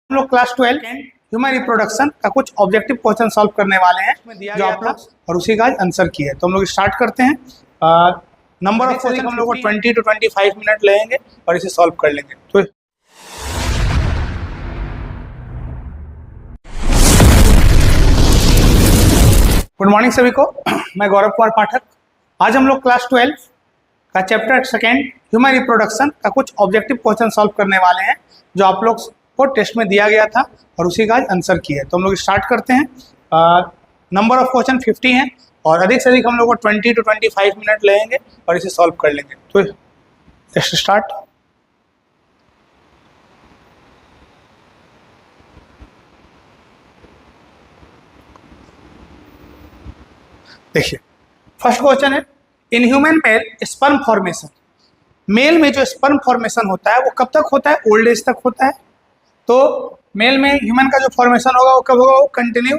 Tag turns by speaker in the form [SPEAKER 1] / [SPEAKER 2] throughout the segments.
[SPEAKER 1] हम लोग class 12 human reproduction का कुछ ऑब्जेक्टिव क्वेश्चन सॉल्व करने वाले हैं जो आप लोग और उसी का आंसर किया है। तो हम लोग स्टार्ट करते हैं। नंबर ऑफ क्वेश्चन हम लोग को 20 to 25 मिनट लगेंगे और इसे सॉल्व कर लेंगे। तो गुड मॉर्निंग सभी को, मैं गौरव कुमार पाठक। आज हम लोग क्लास 12 का चैप्टर सेकेंड ह्यूमन रिप्रोडक्शन का कुछ ऑब्जेक्टिव क्वेश्चन सॉल्व करने वाले हैं जो आप लोग को टेस्ट में दिया गया था और उसी का आंसर किया है। तो हम लोग स्टार्ट करते हैं। नंबर ऑफ क्वेश्चन 50 हैं और अधिक से अधिक हम लोग को 20 to 25 मिनट लगेंगे और इसे सॉल्व कर लेंगे। तो लेट्स स्टार्ट। देखिए, फर्स्ट क्वेश्चन है, in human male sperm formation, male में जो स्पर्म फॉर्मेशन होता है वो कब तक होता है? ओल्ड एज तक होता है। तो मेल में ह्यूमन का जो फॉर्मेशन होगा वो कब होगा? वो continue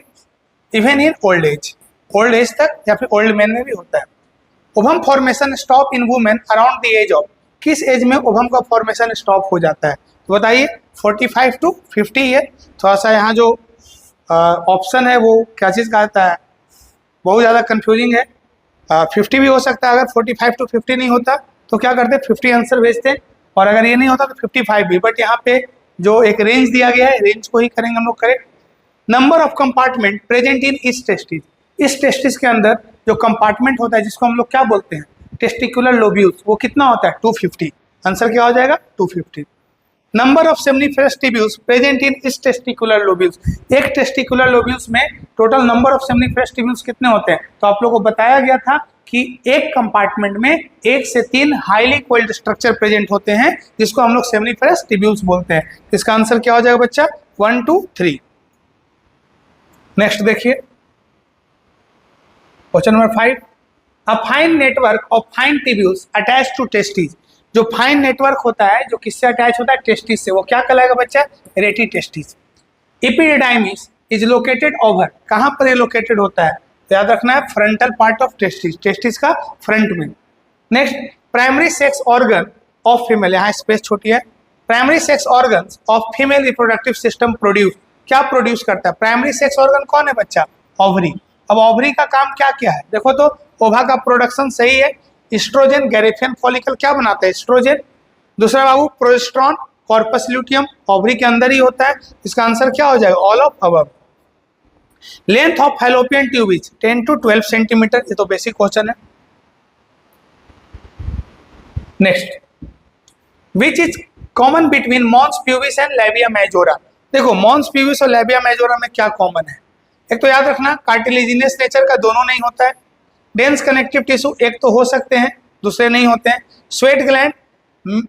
[SPEAKER 1] even in old age तक या फिर ओल्ड मैन में भी होता है। Ovum formation stop in women around the age of, किस एज में ओवम का फॉर्मेशन स्टॉप हो जाता है? तो बताइए, 45 to 50 है। थोड़ा सा यहाँ जो ऑप्शन है वो क्या चीज़ का आता है, बहुत ज़्यादा कंफ्यूजिंग है। 50 भी हो सकता है। अगर 45 to 50 नहीं होता तो क्या करते? 50 आंसर भेजते, और अगर ये नहीं होता तो 55 भी। बट यहाँ पे जो एक रेंज दिया गया है, रेंज को ही करेंगे हम लोग correct. Number of compartment present in इस टेस्टिस, इस टेस्टिस के अंदर जो कंपार्टमेंट होता है जिसको हम लोग क्या बोलते हैं? टेस्टिकुलर लोब्यूल्स, वो कितना होता है? 250। आंसर क्या हो जाएगा? 250। Number of seminiferous tubules present in इस टेस्टिकुलर लोब्यूल्स, एक टेस्टिकुलर लोब्यूल्स में total number of seminiferous tubules कितने होते हैं? तो आप लोगों को बताया गया था कि एक कंपार्टमेंट में 1 से 3 हाईली कोइल्ड स्ट्रक्चर प्रेजेंट होते हैं जिसको हम लोग सेमनीफेरस टिब्यूल्स बोलते हैं। इसका आंसर क्या हो जाएगा बच्चा? 1 2 3। नेक्स्ट देखिए, question number 5, a fine network of fine tubules attach to testis, जो फाइन नेटवर्क होता है जो किससे अटैच होता है? टेस्टिस से। वो क्या कहलाएगा बच्चा? रेटी testis. Epididymis is located over, कहां पर ये लोकेटेड होता है? तो याद रखना है, frontal part of testis, testis का फ्रंट में। Next, primary sex organ of female, यहाँ स्पेस छोटी है। Primary sex organ of female reproductive system produce, क्या प्रोड्यूस करता है? प्राइमरी सेक्स ऑर्गन कौन है बच्चा? ओवरी। अब ओवरी का काम क्या क्या है? देखो तो, ओवा का प्रोडक्शन सही है, एस्ट्रोजन, गैरेफियन फॉलिकल क्या बनाता है? एस्ट्रोजन। दूसरा बाबू प्रोजेस्टेरॉन, कॉर्पस ल्यूटियम ओवरी के अंदर ही होता है। इसका आंसर क्या हो जाएगा? All of above. Length of fallopian tube is 10 to 12 centimetre, ये तो बेसिक क्वेश्चन है। Next, which is common between mons pubis and labia majora, देखो मॉन्स प्यूबिस और लैबिया मेजोरा में क्या कॉमन है? एक तो याद रखना, कार्टिलेजिनस नेचर का दोनों नहीं होता है। डेंस कनेक्टिव टिश्यू एक तो हो सकते हैं, दूसरे नहीं होते हैं। स्वेट ग्लैंड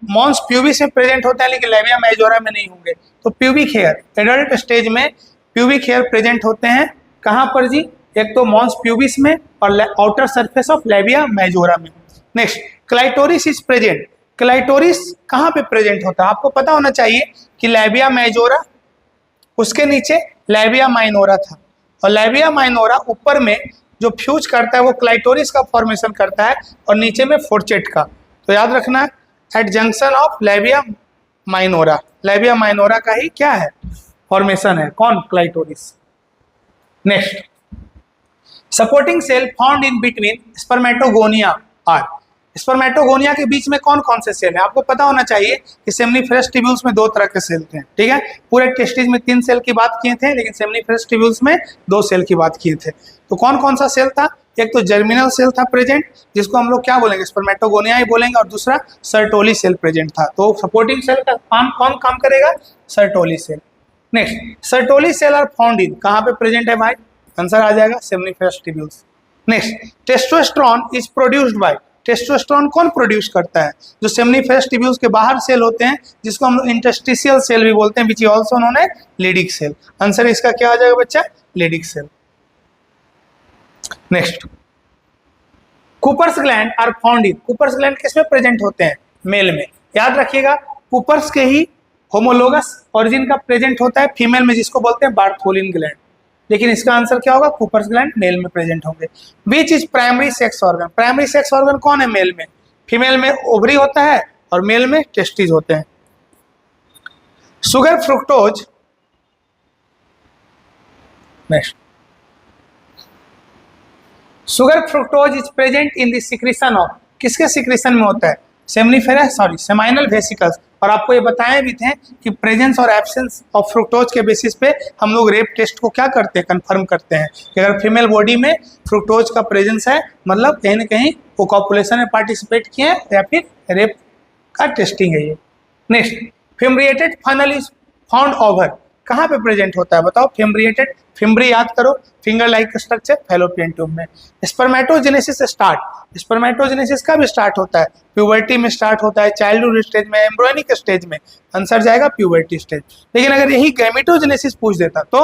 [SPEAKER 1] मॉन्स प्यूबिस में प्रेजेंट होता है लेकिन लैबिया मेजोरा में नहीं होंगे। तो प्यूबिक हेयर, एडल्ट स्टेज में प्यूबिक हेयर प्रेजेंट होते हैं कहाँ पर जी? एक तो मॉन्स प्यूबिस में और outer surface of labia majora में। Next, clitoris is present, clitoris कहाँ पे प्रेजेंट होता है? आपको पता होना चाहिए कि लैबिया मेजोरा, उसके नीचे लैबिया माइनोरा था, और लैबिया माइनोरा ऊपर में जो फ्यूज करता है वो क्लाइटोरिस का फॉर्मेशन करता है और नीचे में फोर्चेट का। तो याद रखना, at junction of labia minora का ही क्या है? फॉर्मेशन है। कौन? Clitoris. Next, supporting cell found in between spermatogonia are, spermatogonia के बीच में कौन कौन से सेल है? आपको पता होना चाहिए कि सेमनीफेरस टिब्यूल्स में 2 तरह के सेल थे, ठीक है। पूरे टेस्टिस में 3 सेल की बात किए थे लेकिन सेमनीफेरस टिब्यूल्स में 2 सेल की बात किए थे। तो कौन कौन सा सेल था? एक तो जर्मिनल सेल था प्रेजेंट, जिसको हम लोग क्या बोलेंगे? स्पर्मेटोगोनिया ही बोलेंगे, और दूसरा सर्टोली सेल प्रेजेंट था। तो सपोर्टिंग सेल का कौन काम करेगा? Sertoli cell. Next, Sertoli cell are found in, कहाँ पे प्रेजेंट है भाई? आंसर आ जाएगा seminiferous tubules. Next, testosterone is produced by, testosterone कौन प्रोड्यूस करता है? जो सेमनीफेरस टिब्यूल्स के बाहर सेल होते हैं जिसको हम लोग इंटरस्टिशियल सेल भी बोलते हैं, which is also known as Leydig cell. Answer इसका क्या आ जाएगा बच्चा? Leydig cell. Next, Cowper's gland are found in, Cowper's gland किसमें प्रेजेंट होते हैं? मेल में। याद रखिएगा, कूपर्स के ही होमोलोगस ओरिजिन का प्रेजेंट होता है फीमेल में, जिसको बोलते हैं बार्थोलिन ग्लैंड। लेकिन इसका आंसर क्या होगा? कूपर्स ग्लैंड मेल में प्रेजेंट होंगे। Which is primary sex organ, primary sex organ कौन है मेल में? फीमेल में ओवरी होता है और मेल में टेस्टिस होते हैं। Sugar fructose next, sugar fructose is present in the secretion of, किसके सिक्रीशन में होता है? Seminal vesicles. और आपको ये बताए भी थे कि प्रेजेंस और एब्सेंस ऑफ फ्रुक्टोज के बेसिस पे हम लोग रेप टेस्ट को क्या करते हैं, कंफर्म करते हैं कि अगर फीमेल बॉडी में फ्रुक्टोज का प्रेजेंस है, मतलब कहीं ना कहीं वो कॉपुलेशन में पार्टिसिपेट किए हैं या फिर रेप का टेस्टिंग है ये। Next, fimbriated funnel is found over, कहाँ पे प्रेजेंट होता है बताओ? फिम्ब्रिएटेड, फिम्ब्री याद करो, finger like structure fallopian tube में। स्पर्मेटोजेनेसिस स्टार्ट, स्पर्मेटोजेनेसिस कब स्टार्ट होता है? प्यूबर्टी में स्टार्ट होता है, चाइल्डहुड स्टेज में, एम्ब्रियोनिक स्टेज में। आंसर जाएगा प्यूबर्टी स्टेज। लेकिन अगर यही गैमेटोजेनेसिस पूछ देता तो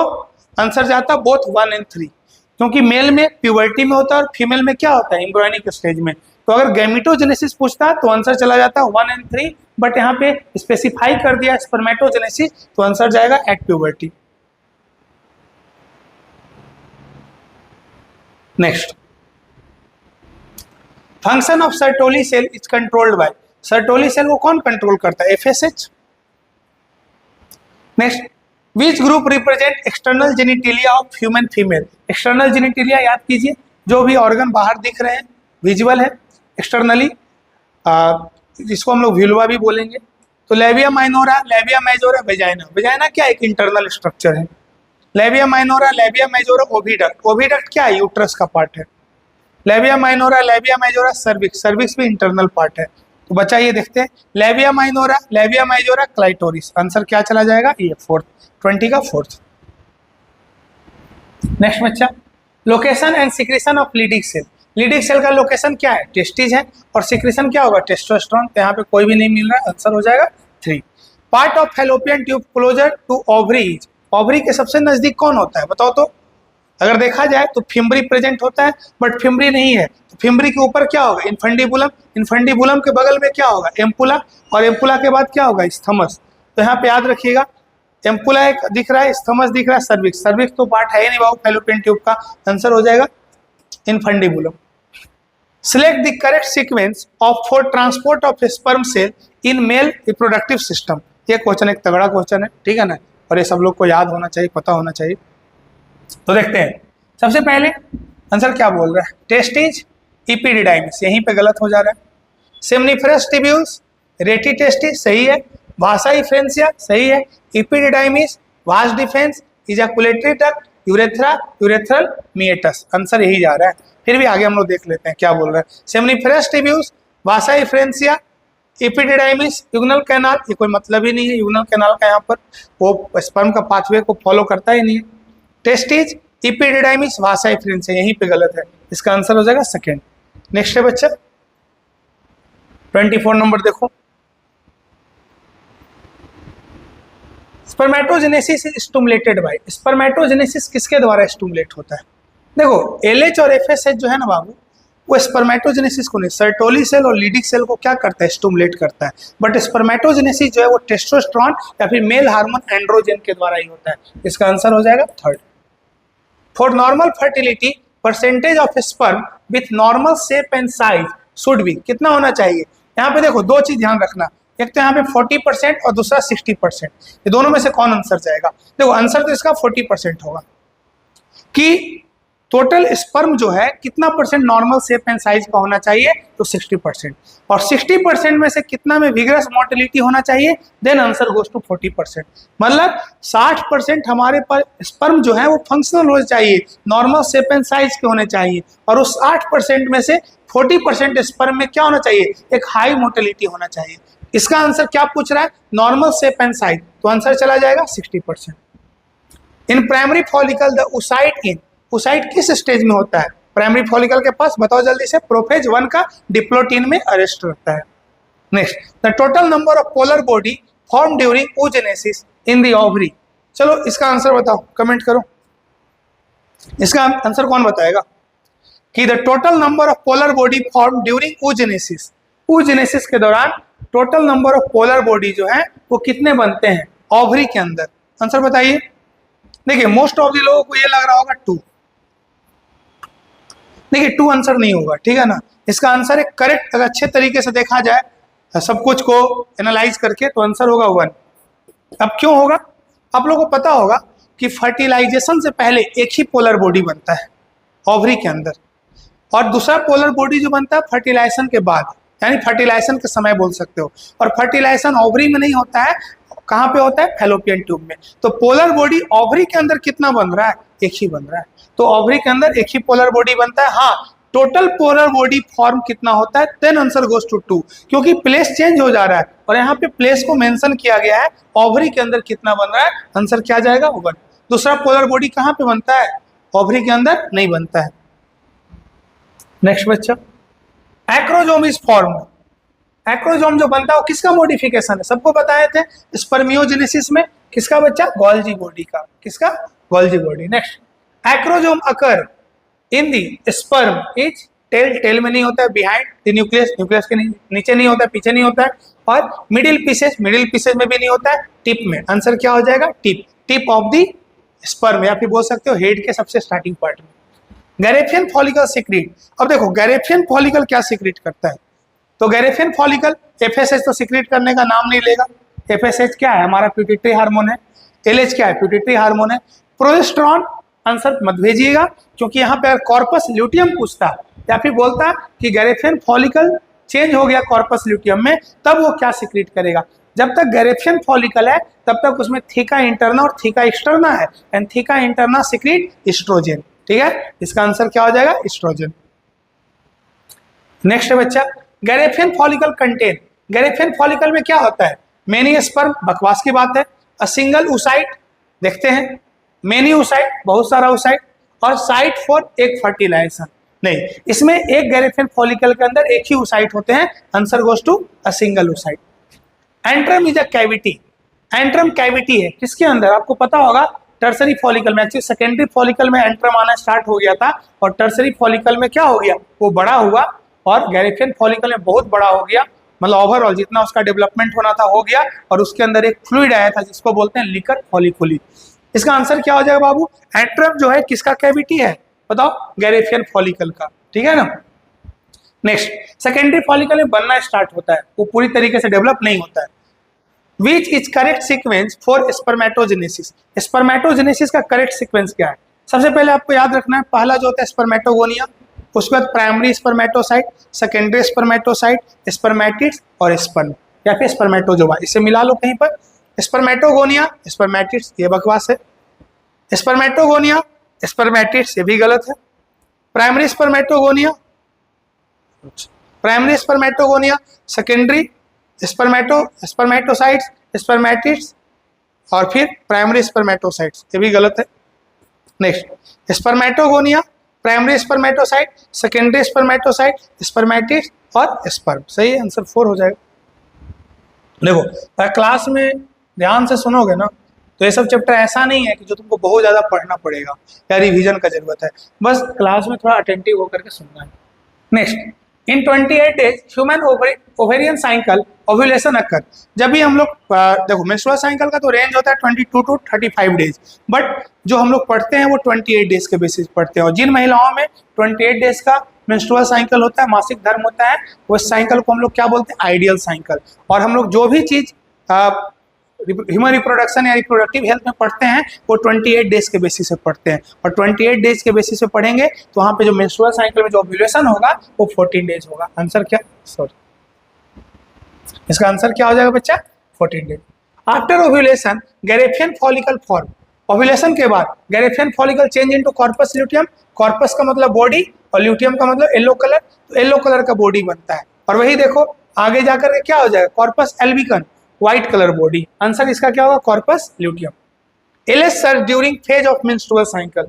[SPEAKER 1] आंसर जाता बोथ 1 और 3, क्योंकि मेल में प्यूबर्टी में होता है और फीमेल में क्या होता है? एम्ब्रियोनिक स्टेज में। तो अगर गैमेटोजेनेसिस पूछता तो आंसर चला जाता 1 और 3, बट यहाँ पे स्पेसिफाई कर दिया स्पर्मेटोजेनेसिस, तो आंसर जाएगा at puberty. Next, function of Sertoli cell is controlled by, Sertoli cell को कौन कंट्रोल करता है? FSH. Next, which group represent external genitalia of human female, external genitalia याद कीजिए, जो भी ऑर्गन बाहर दिख रहे हैं, विजुअल है, एक्सटर्नली, जिसको हम लोग व्यूल्वा भी बोलेंगे। तो labia minora, labia majora, vagina, vagina क्या एक इंटरनल स्ट्रक्चर है। Labia minora, labia majora, oviduct, oviduct क्या है? यूट्रस का पार्ट है। Labia minora, labia majora, cervix, cervix भी इंटरनल पार्ट है। तो बच्चा ये देखते हैं, labia minora, labia majora, clitoris. Answer क्या चला जाएगा? ये फोर्थ, 20 का फोर्थ। नेक्स्ट बच्चा, location and secretion of Leydig cell, Leydig cell का लोकेशन क्या है? टेस्टिस है, और सिक्रेशन क्या होगा? टेस्टोस्टेरोन। तो यहाँ पे कोई भी नहीं मिल रहा है, आंसर हो जाएगा 3। Part of fallopian tube closer to ovary, ovary के सबसे नजदीक कौन होता है बताओ तो? अगर देखा जाए तो फिम्बरी प्रेजेंट होता है, बट फिम्बरी नहीं है, तो फिम्बरी के ऊपर क्या होगा? इन्फंडिबुलम, इन्फंडिबुलम के बगल में क्या होगा? एम्पुला, और एम्पुला के बाद क्या होगा? स्थमस। तो यहाँ पे याद रखिएगा, एम्पुला एक दिख रहा है, स्थमस दिख रहा है, सर्विक्स, सर्विक्स तो पार्ट है ही नहीं बाबू फैलोपियन ट्यूब का, आंसर हो जाएगा infundibulum. Select the correct sequence of for transport of sperm cell in male reproductive system, ये क्वेश्चन एक तगड़ा क्वेश्चन है, ठीक है ना, और ये सब लोग को याद होना चाहिए, पता होना चाहिए। तो देखते हैं, सबसे पहले आंसर क्या बोल रहा है? टेस्टिज, इपिडिडाइमिस, यहीं पे गलत हो जा रहा है। सेमनिफरस टिब्यूल्स, रेटिटेस्टिस सही है, वासा इफ्रेंसिया सही है, इपिडिडाइमिस, वास defence, ejaculatory duct, urethra, urethral meatus, answer यही जा रहा है। फिर भी आगे हम लोग देख लेते हैं क्या बोल रहा है। सेमनिफरस टिब्यूल्स, वासा इफ्रेंसिया, इपिडिडाइमिस, यूग्नल कैनाल, ये कोई मतलब ही नहीं है, यूग्नल कैनाल का यहाँ पर वो स्पर्म का पाथवे को फॉलो करता ही नहीं है। टेस्टिज, इपिडिडाइमिस, वासा इफ्रेंसिया, यहीं पे गलत है, इसका आंसर हो जाएगा सेकंड। नेक्स्ट है बच्चा 24 नंबर देखो, spermatogenesis is stimulated by, spermatogenesis किसके द्वारा स्टिमुलेट होता है? देखो एलएच और एफएसएच जो है ना बाबू, वो स्पर्मेटोजेनेसिस को नहीं, सर्टोली सेल और लीडिंग सेल को क्या करता है? स्टिमुलेट करता है। बट स्पर्मेटोजेनेसिस जो है वो टेस्टोस्टेरोन या फिर मेल हार्मोन एंड्रोजन के द्वारा ही होता है, इसका आंसर हो जाएगा third. For normal fertility percentage of sperm with normal shape and size should be, कितना होना चाहिए? यहाँ पे देखो दो चीज ध्यान रखना, एक तो यहाँ पे 40% और दूसरा 60%, ये दोनों में से कौन आंसर जाएगा? देखो आंसर तो इसका 40% होगा कि टोटल स्पर्म जो है कितना percent normal shape and size का होना चाहिए? तो 60%, और 60% में से कितना में विगरस मोटिलिटी होना चाहिए? देन आंसर गोज टू 40%, मतलब 60% हमारे पास स्पर्म जो है वो फंक्शनल होना चाहिए, नॉर्मल शेप एंड साइज के होने चाहिए, और उस 60% में से 40% स्पर्म में क्या होना चाहिए? एक हाई मोटिलिटी होना चाहिए। इसका आंसर क्या पूछ रहा है? नॉर्मल शेप एंड साइज, तो आंसर चला जाएगा 60%। In primary follicle the oocyte in, oocyte किस स्टेज में होता है प्राइमरी फॉलिकल के पास? बताओ जल्दी से। प्रोफेज 1 का डिप्लोटीन में अरेस्ट रहता है। Next, the total number of polar body form during oogenesis in the ovary, चलो इसका आंसर बताओ, कमेंट करो, इसका आंसर कौन बताएगा कि the total number of polar body form during oogenesis, oogenesis के दौरान total number of polar body जो है वो कितने बनते हैं ओवरी के अंदर? आंसर बताइए। देखिए मोस्ट ऑफ द लोगों को ये लग रहा होगा 2, देखिए 2 आंसर नहीं होगा, ठीक है ना, इसका आंसर है करेक्ट, अगर अच्छे तरीके से देखा जाए सब कुछ को एनालाइज करके, तो आंसर होगा 1। अब क्यों होगा? आप लोगों को पता होगा कि फर्टिलाइजेशन से पहले एक ही पोलर बॉडी बनता है ओवरी के अंदर, और दूसरा पोलर बॉडी जो बनता है फर्टिलाइजेशन के बाद, यानी फर्टिलाइजेशन के समय बोल सकते हो। और फर्टिलाइजेशन ओवरी में नहीं होता है, कहाँ पे होता है? फैलोपियन ट्यूब में। तो पोलर बॉडी ओवरी के अंदर कितना बन रहा है? एक ही बन रहा है। तो ओवरी के अंदर एक ही पोलर बॉडी बनता है। हाँ, टोटल पोलर बॉडी फॉर्म कितना होता है? देन आंसर गोज टू 2, क्योंकि प्लेस चेंज हो जा रहा है और यहाँ पे प्लेस को मेंशन किया गया है। ओवरी के अंदर कितना बन रहा है? आंसर क्या जाएगा? 1। दूसरा पोलर बॉडी कहाँ पे बनता है? ओवरी के अंदर नहीं बनता है। नेक्स्ट बच्चा, एक्रोजोम इज फॉर्म्ड। एक्रोजोम जो बनता है वो किसका मॉडिफिकेशन है? सबको बताए थे स्पर्मियोजेनेसिस में। किसका बच्चा? गोल्जी बॉडी का। किसका? Golgi body. Next, acrosome occur in the sperm is tail, tail में नहीं होता है, बिहाइंड द न्यूक्लियस, न्यूक्लियस के नीचे नहीं होता है, पीछे नहीं होता है, और मिडिल पीसेस, मिडिल पीसेस में भी नहीं होता है, टिप में। आंसर क्या हो जाएगा? Tip, tip of the sperm, या फिर बोल सकते हो हेड के सबसे स्टार्टिंग पार्ट में। गैरेफियन फॉलिकल सिक्रीट। अब देखो गैरेफियन फॉलिकल क्या सिक्रीट करता है? तो गैरेफियन फॉलिकल एफएसएच तो सिक्रीट करने का नाम नहीं लेगा। एफएसएच क्या है? हमारा पिट्यूटरी हार्मोन है। एलएच क्या है? पिट्यूटरी हार्मोन है। प्रोजेस्टेरॉन आंसर मत भेजिएगा, क्योंकि यहाँ पे कॉर्पस ल्यूटियम पूछता या फिर बोलता कि गैरेफियन फॉलिकल चेंज हो गया कॉर्पस ल्यूटियम में, तब वो क्या सिक्रीट करेगा? जब तक गैरेफियन फॉलिकल है तब तक उसमें थीका इंटरना और थीका एक्सटर्ना है, and theca interna secrete oestrogen. ठीक है, इसका आंसर क्या हो जाएगा? एस्ट्रोजन। नेक्स्ट है बच्चा, गैरेफियन फॉलिकल कंटेन। गैरेफियन फॉलिकल में क्या होता है? मेनी स्पर्म, बकवास की बात है। अ सिंगल ओसाइट, देखते हैं, मेनी ओसाइट, बहुत सारा ओसाइट, और साइट फॉर एक फर्टिलाइजेशन। नहीं, इसमें एक गैरेफियन फॉलिकल के अंदर एक ही ओसाइट होते हैं। Answer goes to a single oocyte. Antrum is a cavity. Antrum cavity है किसके अंदर? आपको पता होगा टर्सरी फॉलिकल में। एक्चुअली सेकेंडरी फॉलिकल में एंट्रम आना स्टार्ट हो गया था, और टर्सरी फॉलिकल में क्या हो गया? वो बड़ा हुआ, और गैरेफियन फॉलिकल में बहुत बड़ा हो गया, मतलब ओवरऑल जितना उसका डेवलपमेंट होना था हो गया, और उसके अंदर एक फ्लूइड आया था जिसको बोलते हैं लिकर फॉलिकुली। इसका आंसर क्या हो जाएगा बाबू? एंट्रम जो है किसका कैविटी है? बताओ, गैरेफियन फॉलिकल का। ठीक है ना। नेक्स्ट, सेकेंडरी फॉलिकल में बनना स्टार्ट होता है, वो पूरी तरीके से डेवलप नहीं होता है। Which is correct sequence for spermatogenesis. Spermatogenesis का करेक्ट सीक्वेंस क्या है? सबसे पहले आपको याद रखना है, पहला जो होता है स्पर्मेटोगोनिया, उसके बाद primary spermatocyte, secondary spermatocyte, spermatids और स्पर्म, या फिर स्पर्मेटोजोआ। इसे मिला लो कहीं पर। स्पर्मेटोगोनिया, स्पर्मेटिड्स, ये बकवास है। स्पर्मेटोगोनिया, स्पर्मेटिड्स, ये भी गलत है। Primary spermatogonia, primary spermatogonia, secondary spermatocytes, spermatids, और फिर प्राइमरी स्पर्मेटोसाइट्स, ये भी गलत है। Next, spermatogonia, primary spermatocyte, secondary spermatocyte, spermatids और स्पर्म। सही है, आंसर 4 हो जाएगा। देखो क्लास में ध्यान से सुनोगे ना, तो ये सब चैप्टर ऐसा नहीं है कि जो तुमको बहुत ज्यादा पढ़ना पड़ेगा या रिवीजन का जरूरत है, बस क्लास में थोड़ा अटेंटिव होकर के सुनना है। Next, in 28 days human ovarian cycle ovulation occur. जब भी हम लोग देखो मेंस्ट्रुअल साइकिल का तो रेंज होता है 22 टू 35 डेज, बट जो हम लोग पढ़ते हैं वो 28 डेज के बेसिस पढ़ते हैं। और जिन महिलाओं में 28 डेज का मेंस्ट्रुअल साइकिल होता है, मासिक धर्म होता है, वो साइकिल को हम लोग क्या बोलते हैं? Ideal cycle. और हम लोग जो भी चीज ह्यूमन रिप्रोडक्शन या रिप्रोडक्टिव हेल्थ में पढ़ते हैं वो 28 डेज के बेसिस पे पढ़ते हैं, और 28 डेज के बेसिस पे पढ़ेंगे तो वहाँ पे जो मेंस्ट्रुअल साइकिल में जो ओव्यूलेशन होगा वो 14 डेज होगा। आंसर क्या? सॉरी, इसका आंसर क्या हो जाएगा बच्चा? 14 days. After ovulation graafian follicle form. Ovulation के बाद graafian follicle change into corpus luteum. Corpus का मतलब बॉडी और ल्यूटियम का मतलब येलो कलर, तो येलो कलर का बॉडी बनता है। और वही देखो आगे जाकर के क्या हो जाएगा? Corpus albicans, white colour body. Answer इसका क्या होगा? Corpus luteum. LH surge during phase of menstrual cycle.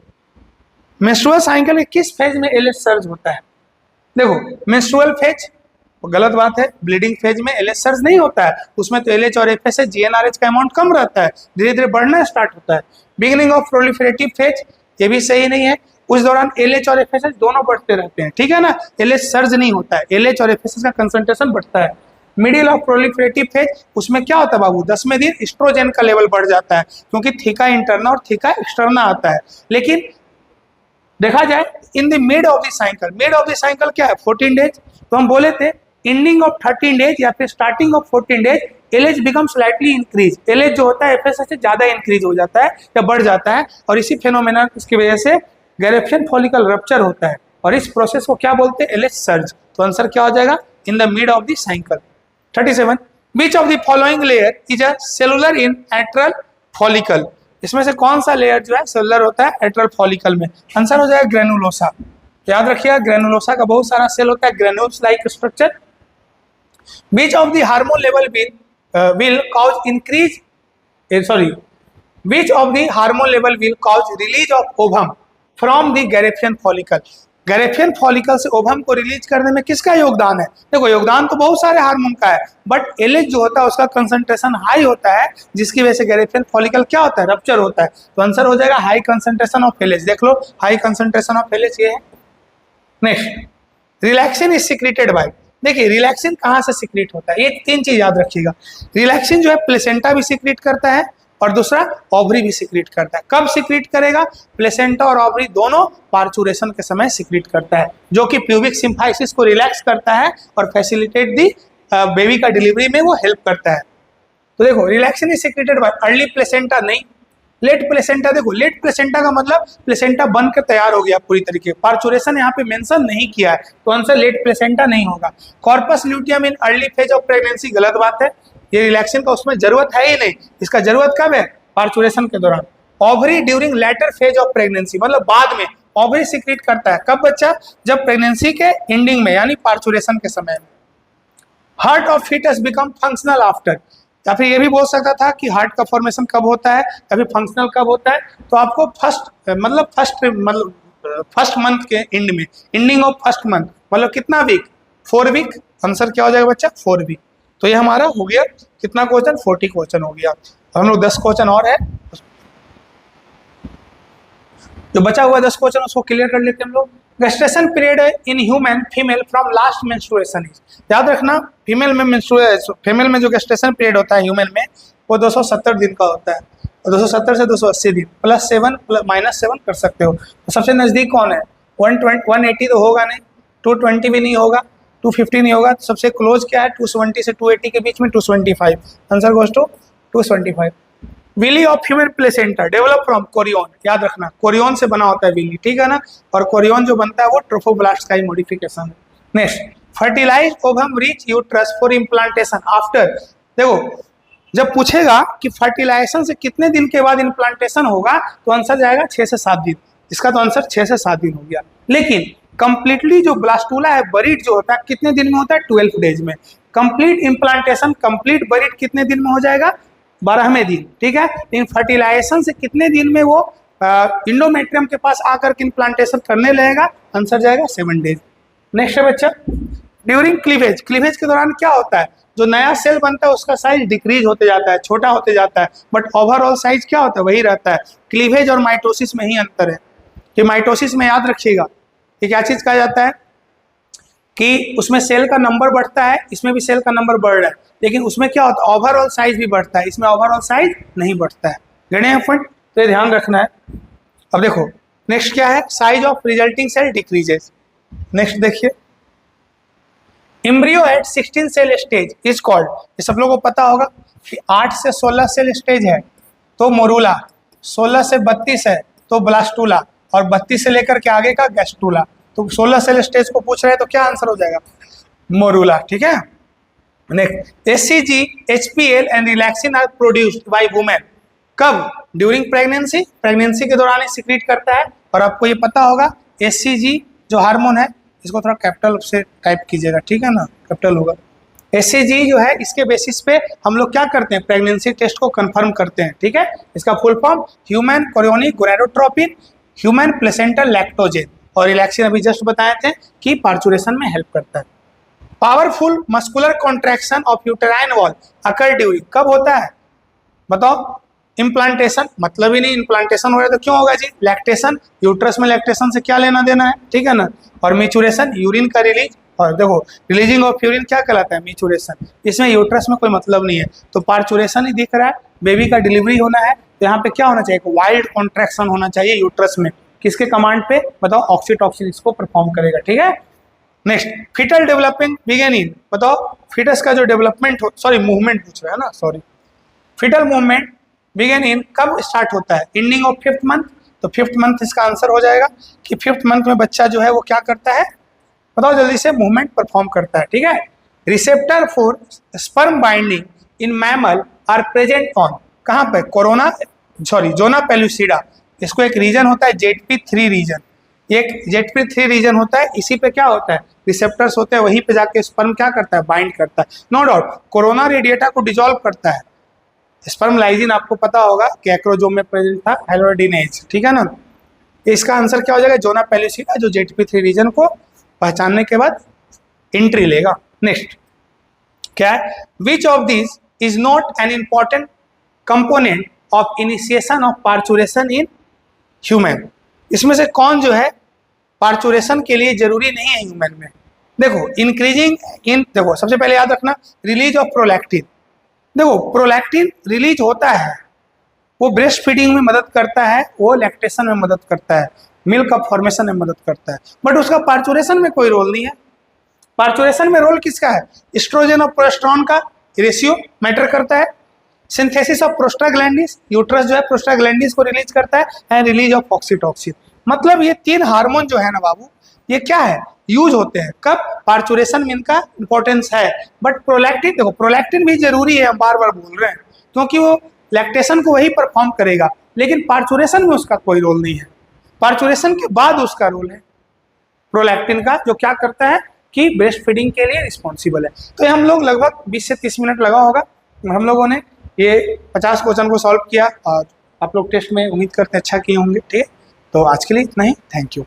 [SPEAKER 1] Menstrual cycle में किस फेज में एलएच सर्ज होता है? देखो मेंस्ट्रुअल फेज गलत बात है, ब्लीडिंग फेज में एलएच सर्ज नहीं होता है, उसमें तो एलएच और एफएसएच जीएनआरएच का अमाउंट कम रहता है, धीरे धीरे बढ़ना स्टार्ट होता है। बिगिनिंग ऑफ प्रोलिफरेटिव फेज, ये भी सही नहीं है, उस दौरान एलएच और एफएसएच दोनों बढ़ते रहते हैं। ठीक है ना, एलएच सर्ज नहीं होता है, एलएच और एफएसएच का कंसंट्रेशन बढ़ता है। मिडिल ऑफ प्रोलिफरेटिव फेज, उसमें क्या होता है बाबू? 10वें दिन एस्ट्रोजन का लेवल बढ़ जाता है, क्योंकि थीका इंटरना और थीका एक्सटर्ना आता है। लेकिन देखा जाए in the mid of the cycle, mid of the cycle क्या है? 14 डेज। तो हम बोले थे एंडिंग ऑफ 13 डेज या फिर starting of 14 days LH become slightly increase, LH जो होता है FSH से ज्यादा इंक्रीज हो जाता है या बढ़ जाता है, और इसी फेनोमेना की वजह से गैरेफियन फॉलिकल रप्चर होता है, और इस प्रोसेस को क्या बोलते हैं? LH surge. तो आंसर क्या हो जाएगा? In the mid of the cycle. 37 which of the following layer is a cellular in atrial follicle, इसमें से कौन सा लेयर जो है सेलुलर होता है एट्रल फॉलिकल में? आंसर हो जाएगा ग्रेनुलोसा। याद रखिएगा ग्रेनुलोसा का बहुत सारा सेल होता है, granules like structure. Which of the hormone level will cause increase? Sorry, which of the hormone level will cause release of ovum from the Gareffian follicle? Graafian follicle से ovum को release करने में किसका योगदान है? देखो योगदान तो बहुत सारे हार्मोन का है, बट LH जो होता है उसका कंसंट्रेशन हाई होता है, जिसकी वजह से गैरेफियन फॉलिकल क्या होता है? रप्चर होता है। तो आंसर हो जाएगा हाई कंसंट्रेशन ऑफ LH। देख लो हाई कंसंट्रेशन ऑफ LH ये है। Next, relaxin is secreted by, देखिए रिलैक्सिन कहाँ से सिक्रेट होता है? ये तीन चीज याद रखिएगा। रिलैक्सिन जो है प्लेसेंटा भी सिक्रेट करता है, और दूसरा ओवरी भी सिक्रेट करता है। कब सिक्रेट करेगा? प्लेसेंटा और ओवरी दोनों पार्चुरेशन के समय सिक्रेट करता है, जो कि प्यूबिक सिम्फाइसिस को रिलैक्स करता है और फैसिलिटेट दी बेबी का डिलीवरी में वो हेल्प करता है। तो देखो relaxin is secreted by early placenta, नहीं लेट प्लेसेंटा। देखो लेट प्लेसेंटा का मतलब प्लेसेंटा बनकर तैयार हो गया पूरी तरीके, पार्चुरेशन यहाँ पे मेंशन नहीं किया है, तो आंसर लेट प्लेसेंटा नहीं होगा। Corpus luteum in early phase of pregnancy, गलत बात है, ये रिलैक्सिन का उसमें जरूरत है ही नहीं, इसका जरूरत कब है? पार्चुरेशन के दौरान। Ovary during later phase of pregnancy, मतलब बाद में ओवरी सिक्रेट करता है, कब बच्चा? जब प्रेगनेंसी के एंडिंग में, यानी पार्चुरेशन के समय में। Heart of foetus become functional after, या फिर ये भी बोल सकता था कि हार्ट का फॉर्मेशन कब होता है या फिर फंक्शनल कब होता है। तो आपको फर्स्ट मंथ के एंड में, एंडिंग ऑफ फर्स्ट मंथ, मतलब कितना वीक? 4 वीक। आंसर क्या हो जाएगा बच्चा? 4 वीक। तो ये हमारा हो गया कितना क्वेश्चन? 40 क्वेश्चन हो गया। हम लोग 10 क्वेश्चन और है, जो बचा हुआ 10 क्वेश्चन उसको क्लियर कर लेते हैं हम लोग। Gestation period in human female from last menstruation is, याद रखना फीमेल में जो गेस्टेशन पीरियड होता है ह्यूमन में वो 270 दिन का होता है, और 270 से 280 दिन +7 -7 कर सकते हो। तो सबसे नजदीक कौन है? 180 तो होगा नहीं, 220 भी नहीं होगा, 250 नहीं होगा, तो सबसे क्लोज क्या है? 270 से 280 के बीच में 225। Answer goes to 225। Villi of human placenta develop from chorion, याद रखना कोरियन से बना होता है विली, ठीक है ना, और कोरियन जो बनता है वो ट्रोफोब्लास्ट का ही मॉडिफिकेशन है। Next, fertilise ovum reach uterus for implantation after, देखो जब पूछेगा कि फर्टिलाइजेशन से कितने दिन के बाद इम्प्लांटेशन होगा तो आंसर जाएगा 6 से 7 दिन, इसका तो आंसर 6 से 7 दिन हो गया। लेकिन कंप्लीटली जो ब्लास्टूला है बरीड जो होता है कितने दिन में होता है? 12 डेज में। कंप्लीट इम्प्लांटेशन, कंप्लीट बरीड कितने दिन में हो जाएगा? 12वें दिन, ठीक है। इन फर्टिलाइजेशन से कितने दिन में वो इंडोमेट्रियम के पास आकर के इम्प्लांटेशन करने लगेगा? आंसर जाएगा 7 डेज। नेक्स्ट है बच्चा, ड्यूरिंग क्लीवेज, क्लीवेज के दौरान क्या होता है? जो नया सेल बनता है उसका साइज डिक्रीज होते जाता है, छोटा होते जाता है, बट ओवरऑल साइज क्या होता है? वही रहता है। क्लीवेज और माइटोसिस में ही अंतर है। कि माइटोसिस में याद रखिएगा ये क्या चीज कहा जाता है कि उसमें सेल का नंबर बढ़ता है, इसमें भी सेल का नंबर बढ़ रहा है, लेकिन उसमें क्या होता है? ओवरऑल साइज भी बढ़ता है, इसमें ओवरऑल साइज नहीं बढ़ता है। गणे हैं फ्रेंड, तो ये ध्यान रखना है। अब देखो नेक्स्ट क्या है? Size of resulting cell decreases. Next देखिए, embryo at 16 cell stage is called, ये सब लोगों को पता होगा कि 8 से 16 सेल स्टेज है तो मोरूला, 16 से 32 है तो ब्लास्टूला, और 32 से लेकर के आगे का गैस्टूला। तो 16 सेल स्टेज को पूछ रहे हैं तो क्या आंसर हो जाएगा? मोरूला, ठीक है। Next, HCG, HPL and relaxin are produced by women, कब? ड्यूरिंग प्रेगनेंसी, प्रेगनेंसी के दौरान ही सिक्रीट करता है। और आपको ये पता होगा HCG जो हार्मोन है, इसको थोड़ा कैपिटल से टाइप कीजिएगा, ठीक है ना, कैपिटल होगा। HCG जो है इसके बेसिस पे हम लोग क्या करते हैं? प्रेगनेंसी टेस्ट को कंफर्म करते हैं, ठीक है। इसका full form human chorionic gonadotropin, human placental lactogen, और रिलैक्सिन अभी जस्ट बताए थे कि पार्चुरेशन में हेल्प करता है। Powerful muscular contraction of uterine wall occur during, कब होता है बताओ? इम्प्लांटेशन, मतलब ही नहीं, इम्प्लांटेशन हो रहा है तो क्यों होगा जी? लैक्टेशन, यूट्रस में लैक्टेशन से क्या लेना देना है, ठीक है ना। और मैच्योरेशन, यूरिन का रिलीज, और देखो रिलीजिंग ऑफ यूरिन क्या कहलाता है? मैच्योरेशन। इसमें यूट्रस में कोई मतलब नहीं है, तो पार्चुरेशन ही दिख रहा है, बेबी का डिलीवरी होना है, तो यहाँ पे क्या होना चाहिए? वाइल्ड कॉन्ट्रैक्शन होना चाहिए यूट्रस में, किसके कमांड पे बताओ? ऑक्सीटॉसिन इसको परफॉर्म करेगा, ठीक है। Next, fetal developing began in, बताओ फीटस का जो डेवलपमेंट मूवमेंट पूछ रहा है ना, फीटल मूवमेंट बिगेन इन कब स्टार्ट होता है? Ending of 5th month. तो 5th मंथ इसका आंसर हो जाएगा कि 5th मंथ में बच्चा जो है वो क्या करता है, बताओ जल्दी से, मूवमेंट परफॉर्म करता है। ठीक है, receptor for sperm binding in mammal are present on, कहाँ पे? जोना पेलुसिडा, इसको एक रीजन होता है ZP3 रीजन, एक ZP3 रीजन होता है, इसी पे क्या होता है, रिसेप्टर्स होते हैं, वहीं पे जाके स्पर्म क्या करता है, बाइंड करता है। नो डाउट कोरोना रेडिएटा को डिसॉल्व करता है, स्पर्म लाइजिन आपको पता होगा कि एक्रोजोम में प्रेजेंट था, हाइलोडिनेज, ठीक है ना। इसका आंसर क्या हो जाएगा, जोना पेलुसिडा, जो ZP3 रीजन को पहचानने के बाद एंट्री लेगा। नेक्स्ट क्या है, which of this is not an important component of initiation of parturition in human, इसमें से कौन जो है पार्चुरेशन के लिए जरूरी नहीं है ह्यूमन में? देखो इंक्रीजिंग इन, देखो सबसे पहले याद रखना रिलीज ऑफ प्रोलैक्टिन, देखो प्रोलैक्टिन रिलीज होता है, वो ब्रेस्ट फीडिंग में मदद करता है, वो लैक्टेशन में मदद करता है, मिल्क का फॉर्मेशन में मदद करता है, बट उसका पार्चुरेशन में कोई रोल नहीं है। पार्चुरेशन में रोल किसका है? एस्ट्रोजन और प्रोजेस्टेरोन का रेशियो मैटर करता है, सिंथेसिस ऑफ प्रोस्टाग्लैंडिस, यूट्रस जो है प्रोस्टाग्लैंडिस को रिलीज करता है, एंड रिलीज ऑफ ऑक्सीटोसिन। मतलब ये 3 हार्मोन जो है ना बाबू, ये क्या है, यूज होते हैं कब, पार्चुरेशन में इनका इंपॉर्टेंस है। बट प्रोलैक्टिन, देखो प्रोलैक्टिन भी जरूरी है, हम बार बार बोल रहे हैं, क्योंकि वो लैक्टेशन को वही परफॉर्म करेगा, लेकिन पार्चुरेशन में उसका कोई रोल नहीं है, पार्चुरेशन के बाद उसका रोल है प्रोलैक्टिन का, जो क्या करता है कि ब्रेस्ट फीडिंग के लिए रिस्पॉन्सिबल है। तो हम लोग लगभग 20 से 30 मिनट लगा होगा, हम लोगों ने ये 50 क्वेश्चन को सॉल्व किया, और आप लोग टेस्ट में उम्मीद करते हैं अच्छा किए होंगे। ठीक है, तो आज के लिए इतना ही, थैंक यू।